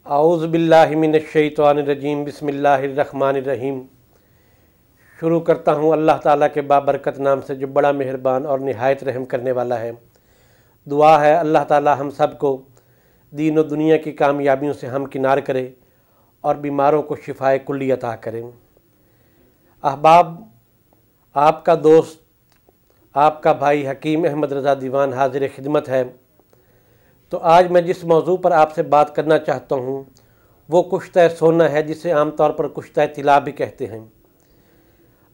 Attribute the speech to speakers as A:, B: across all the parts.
A: आऊज़ु बिल्लाहि मिनश्शैतानिर्रजीम बिस्मिल्लाहिर्रहमानिर्रहीम। शुरू करता हूँ अल्लाह ताला के बाबरकत नाम से जो बड़ा मेहरबान और निहायत रहम करने वाला है। दुआ है अल्लाह ताला हम सब को दीन और दुनिया की कामयाबियों से हमकिनार करे और बीमारों को शिफाए कुल्ली अता करें। अहबाब, आपका दोस्त, आपका भाई हकीम अहमद रज़ा दीवान हाजिर खिदमत है। तो आज मैं जिस मौजू पर आपसे बात करना चाहता हूँ वो कुश्ता सोना है, जिसे आम तौर पर कुश्ता तिला भी कहते हैं।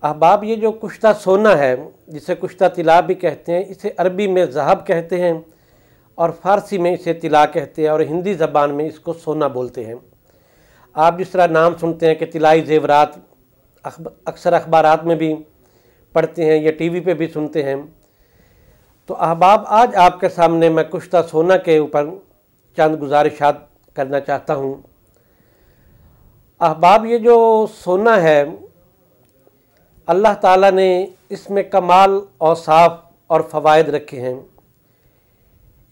A: अहबाब, ये जो कुश्ता सोना है जिसे कुश्ता तिला भी कहते हैं, इसे अरबी में ज़हब कहते हैं और फ़ारसी में इसे तिला कहते हैं और हिंदी ज़बान में इसको सोना बोलते हैं। आप जिस तरह नाम सुनते हैं कि तिलाई ज़ेवरात, अक्सर अखबारात में भी पढ़ते हैं या टीवी पे भी सुनते हैं। तो अहबाब, आज आपके सामने मैं कुश्ता सोना के ऊपर चंद गुजारिशात करना चाहता हूँ। अहबाब, ये जो सोना है अल्लाह ताला ने इसमें कमाल औसाफ और फ़वाइद रखे हैं।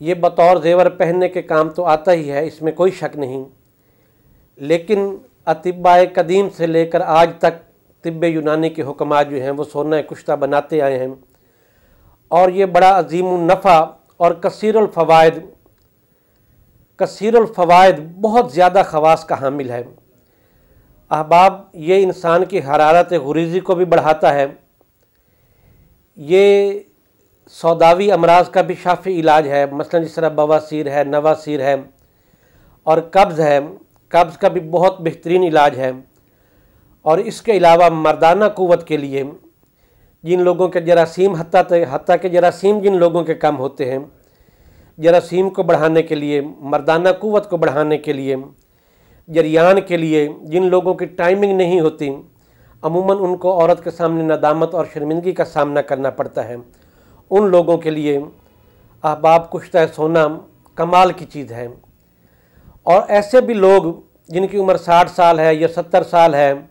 A: ये बतौर ज़ेवर पहनने के काम तो आता ही है, इसमें कोई शक नहीं, लेकिन अतिब्बाए कदीम से लेकर आज तक तिब्ब यूनानी के हुक्मा जो हैं वो सोना कुश्ता बनाते आए हैं और ये बड़ा अजीमुन नफ़ा और कसीरुल फ़वाइद बहुत ज़्यादा ख़वास का हामिल है। अहबाब, ये इंसान की हरारत गुरीज़ी को भी बढ़ाता है। ये सौदावी अमराज का भी शाफ़ी इलाज है, मसलन जिस तरह बवासीर है, नवासीर है और कब्ज़ है। कब्ज़ का भी बहुत बेहतरीन इलाज है। और इसके अलावा मर्दाना क़ुव्वत के लिए जिन लोगों के जरासीम हत्ता के जरासीम जिन लोगों के कम होते हैं, जरासीम को बढ़ाने के लिए, मर्दाना क़ुव्वत को बढ़ाने के लिए, जरियान के लिए, जिन लोगों की टाइमिंग नहीं होती, अमूमन उनको औरत के सामने नदामत और शर्मिंदगी का सामना करना पड़ता है, उन लोगों के लिए अहबाब कुश्ता सोना कमाल की चीज़ है। और ऐसे भी लोग जिनकी उम्र 60 साल है या 70 साल है,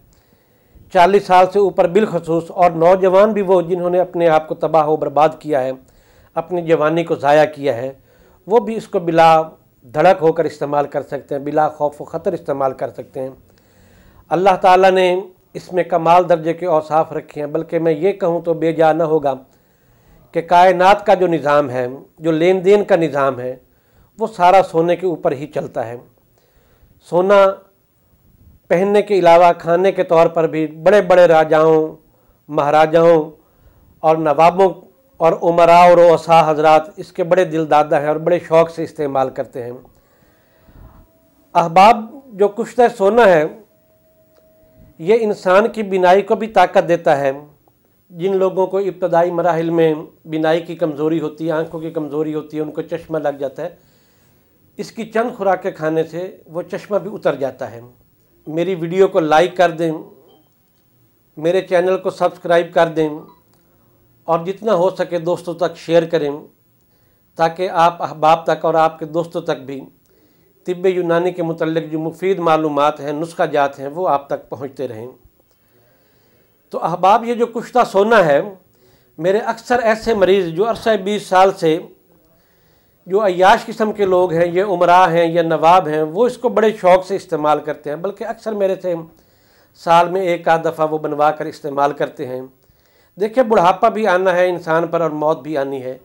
A: 40 साल से ऊपर बिलखसूस, और नौजवान भी वो जिन्होंने अपने आप को तबाह व बर्बाद किया है, अपनी जवानी को ज़ाया किया है, वो भी इसको बिला धड़क होकर इस्तेमाल कर सकते हैं, बिला खौफ व ख़तर इस्तेमाल कर सकते हैं। अल्लाह ताला ने इसमें कमाल दर्जे के औसाफ रखे हैं। बल्कि मैं ये कहूँ तो बेजा न होगा कि कायनात का जो निज़ाम है, जो लेन देन का निज़ाम है, वो सारा सोने के ऊपर ही चलता है। सोना पहनने के अलावा खाने के तौर पर भी बड़े बड़े राजाओं, महाराजाओं और नवाबों और उमरा और ओसा हजरात इसके बड़े दिलदादा हैं और बड़े शौक़ से इस्तेमाल करते हैं। अहबाब, जो कुश्ता सोना है ये इंसान की बिनाई को भी ताकत देता है। जिन लोगों को इब्तदाई मराहिल में बिनाई की कमज़ोरी होती है, आँखों की कमज़ोरी होती है, उनको चश्मा लग जाता है, इसकी चंद खुराकें खाने से वो चश्मा भी उतर जाता है। मेरी वीडियो को लाइक कर दें, मेरे चैनल को सब्सक्राइब कर दें और जितना हो सके दोस्तों तक शेयर करें, ताकि आप अहबाब तक और आपके दोस्तों तक भी तिब्ब यूनानी के मुतल्लिक़ जो मुफीद मालूमात हैं, नुस्खा जात हैं, वो आप तक पहुँचते रहें। तो अहबाब, ये जो कुश्ता सोना है, मेरे अक्सर ऐसे मरीज़ जो अरसा 20 साल से जो अय्याश किस्म के लोग हैं, ये उमरा हैं या नवाब हैं, वो इसको बड़े शौक़ से इस्तेमाल करते हैं। बल्कि अक्सर मेरे से साल में एक आध दफ़ा वो बनवा कर इस्तेमाल करते हैं। देखिए, बुढ़ापा भी आना है इंसान पर और मौत भी आनी है।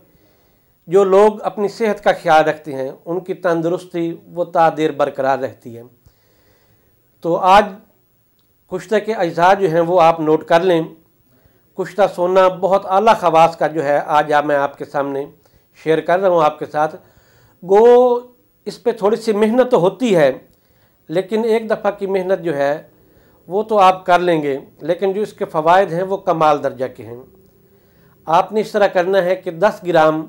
A: जो लोग अपनी सेहत का ख्याल रखते हैं उनकी तंदुरुस्ती वो तादेर बरकरार रहती है। तो आज कुश्ते के अज्जा जो हैं वो आप नोट कर लें। कुश्ता सोना बहुत आला ख़वास का जो है आज मैं आपके सामने शेयर कर रहा हूँ आपके साथ। गो इस पे थोड़ी सी मेहनत तो होती है, लेकिन एक दफ़ा की मेहनत जो है वो तो आप कर लेंगे, लेकिन जो इसके फ़वाइद हैं वो कमाल दर्जा के हैं। आपने इस तरह करना है कि 10 ग्राम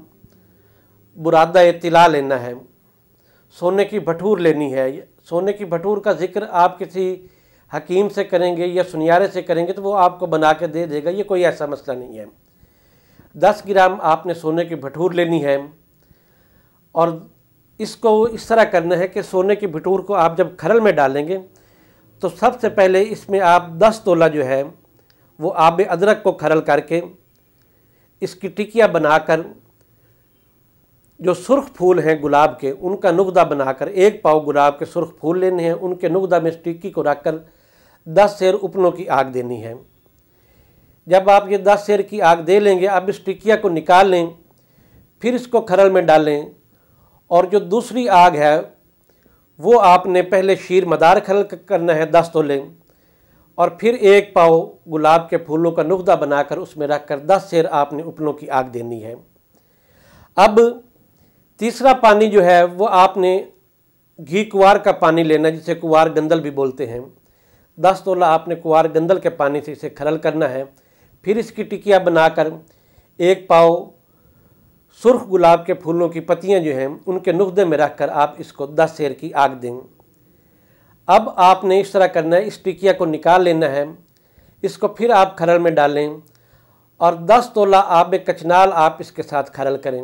A: बुरादा तिला लेना है, सोने की भटूर लेनी है। सोने की भटूर का ज़िक्र आप किसी हकीम से करेंगे या सुनियारे से करेंगे तो वो आपको बना के दे देगा, ये कोई ऐसा मसला नहीं है। 10 ग्राम आपने सोने की भटूर लेनी है और इसको इस तरह करना है कि सोने की भटूर को आप जब खरल में डालेंगे तो सबसे पहले इसमें आप 10 तोला जो है वो आब अदरक को खरल करके इसकी टिकिया बनाकर जो सुर्ख फूल हैं गुलाब के, उनका नुकदा बनाकर 1 पाव गुलाब के सुर्ख फूल लेने हैं, उनके नुकदा में इस टिक्की को रखकर 10 सेर उपलों की आग देनी है। जब आप ये 10 सेर की आग दे लेंगे, अब इस टिक्किया को निकाल लें, फिर इसको खरल में डालें, और जो दूसरी आग है वो आपने पहले शीर मदार खरल करना है 10 तोले, और फिर 1 पाव गुलाब के फूलों का नुकदा बनाकर उसमें रखकर 10 सेर आपने उपलों की आग देनी है। अब तीसरा पानी जो है वो आपने घी कुवार का पानी लेना है, जिसे कुवार गंदल भी बोलते हैं। 10 तोला आपने कुवार गंदल के पानी से इसे खरल करना है। फिर इसकी टिकिया बनाकर 1 पाव सुर्ख गुलाब के फूलों की पत्तियां जो हैं उनके नुकदे में रखकर आप इसको 10 सेर की आग दें। अब आपने इस तरह करना है, इस टिकिया को निकाल लेना है, इसको फिर आप खरल में डालें और 10 तोला आब कचनाल आप इसके साथ खरल करें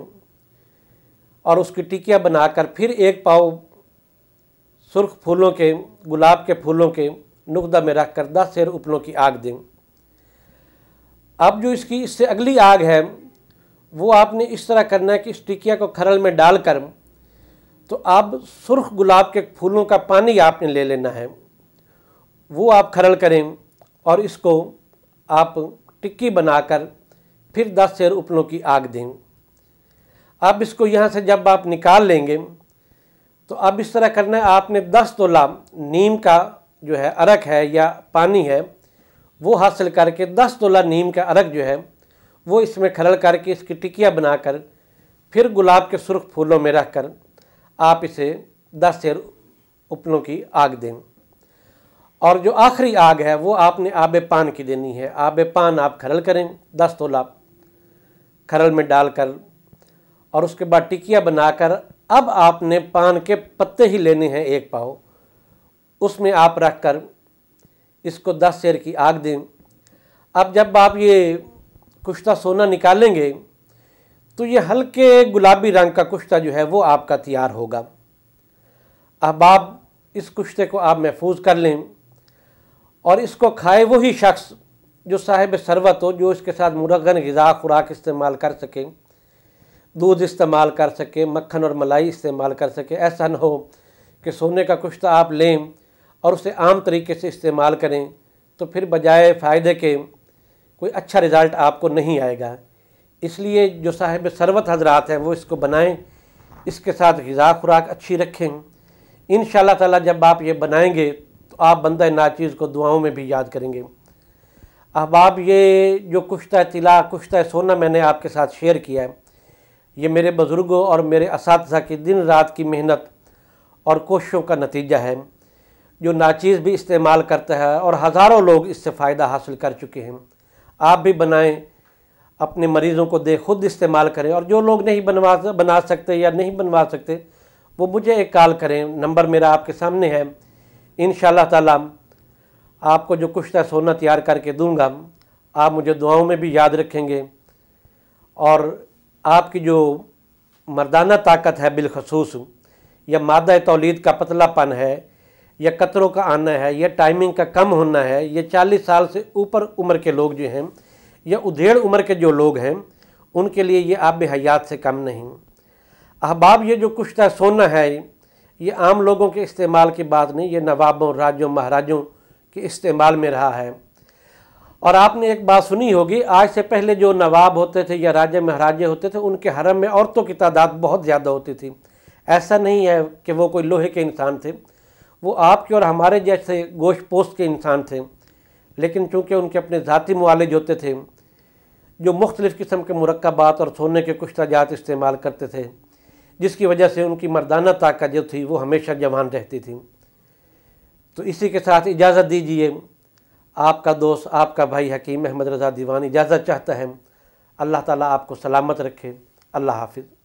A: और उसकी टिकिया बनाकर फिर 1 पाव सुर्ख फूलों के गुलाब के फूलों के नुकदा में रखकर 10 सेर उपलों की आग दें। अब जो इससे अगली आग है वो आपने इस तरह करना है कि इस टिकिया को खरल में डालकर तो अब सुर्ख गुलाब के फूलों का पानी आपने ले लेना है, वो आप खरल करें और इसको आप टिक्की बनाकर फिर 10 सेर उपलों की आग दें। अब इसको यहाँ से जब आप निकाल लेंगे तो अब इस तरह करना है, आपने 10 तोला नीम का जो है अरक है या पानी है वो हासिल करके 10 तोला नीम का अरक जो है वो इसमें खरल करके इसकी टिकिया बनाकर फिर गुलाब के सुर्ख फूलों में रखकर आप इसे 10 सेर उपलों की आग दें। और जो आखिरी आग है वो आपने आबे पान की देनी है। आबे पान आप खरल करें 10 तोला खरल में डालकर और उसके बाद टिकिया बनाकर अब आपने पान के पत्ते ही लेने हैं 1 पाव, उसमें आप रखकर इसको 10 सेर की आग दें। अब जब आप ये कुश्ता सोना निकालेंगे तो ये हल्के गुलाबी रंग का कुश्ता जो है वो आपका तैयार होगा। अब आप इस कुश्ते को आप महफूज कर लें और इसको खाए वही शख्स जो साहिब सरवत हो, जो इसके साथ मुरगन ग़िज़ा खुराक इस्तेमाल कर सके, दूध इस्तेमाल कर सके, मक्खन और मलाई इस्तेमाल कर सके। ऐसा न हो कि सोने का कुश्ता आप लें और उसे आम तरीके से इस्तेमाल करें तो फिर बजाय फ़ायदे के कोई अच्छा रिज़ल्ट आपको नहीं आएगा। इसलिए जो साहिब सरवत हजरात हैं वो इसको बनाएं, इसके साथ ग़िज़ा खुराक अच्छी रखें। इंशाअल्लाह ताला जब आप ये बनाएंगे तो आप बंदा नाचीज़ को दुआओं में भी याद करेंगे। अब आप ये जो कुश्ता तिला कुश्ता सोना मैंने आपके साथ शेयर किया है, ये मेरे बुज़ुर्गों और मेरे असातिज़ा की दिन रात की मेहनत और कोशिशों का नतीजा है, जो नाचीज़ भी इस्तेमाल करता है और हज़ारों लोग इससे फ़ायदा हासिल कर चुके हैं। आप भी बनाएं, अपने मरीज़ों को दे, खुद इस्तेमाल करें। और जो लोग नहीं बना सकते या नहीं बनवा सकते वो मुझे एक कॉल करें, नंबर मेरा आपके सामने है। इंशाअल्लाह ताला आपको जो कुश्ता सोना तैयार करके दूंगा आप मुझे दुआओं में भी याद रखेंगे और आपकी जो मर्दाना ताकत है बिलखसूस या मादा तौलीद का पतलापन है या कतरों का आना है या टाइमिंग का कम होना है, ये 40 साल से ऊपर उम्र के लोग जो हैं या उधेड़ उम्र के जो लोग हैं उनके लिए ये आब हयात से कम नहीं। अहबाब ये जो कुश्ता सोना है ये आम लोगों के इस्तेमाल की बात नहीं, ये नवाबों राजों महाराजों के इस्तेमाल में रहा है। और आपने एक बात सुनी होगी, आज से पहले जो नवाब होते थे या राजे महाराजे होते थे उनके हरम में औरतों की तादाद बहुत ज़्यादा होती थी। ऐसा नहीं है कि वो कोई लोहे के इंसान थे, वो आपके और हमारे जैसे गोश्त पोस्ट के इंसान थे, लेकिन चूँकि उनके अपने ज़ाती मुआलिज होते थे जो मुख्तलिफ़ किस्म के मुरक्कबात और सोने के कुश्ता जात इस्तेमाल करते थे, जिसकी वजह से उनकी मर्दाना ताकत जो थी वो हमेशा जवान रहती थी। तो इसी के साथ इजाज़त दीजिए, आपका दोस्त आपका भाई हकीम अहमद रज़ा दीवानी इजाज़त चाहता है। अल्लाह ताला आपको सलामत रखे। अल्लाह हाफ़िज़।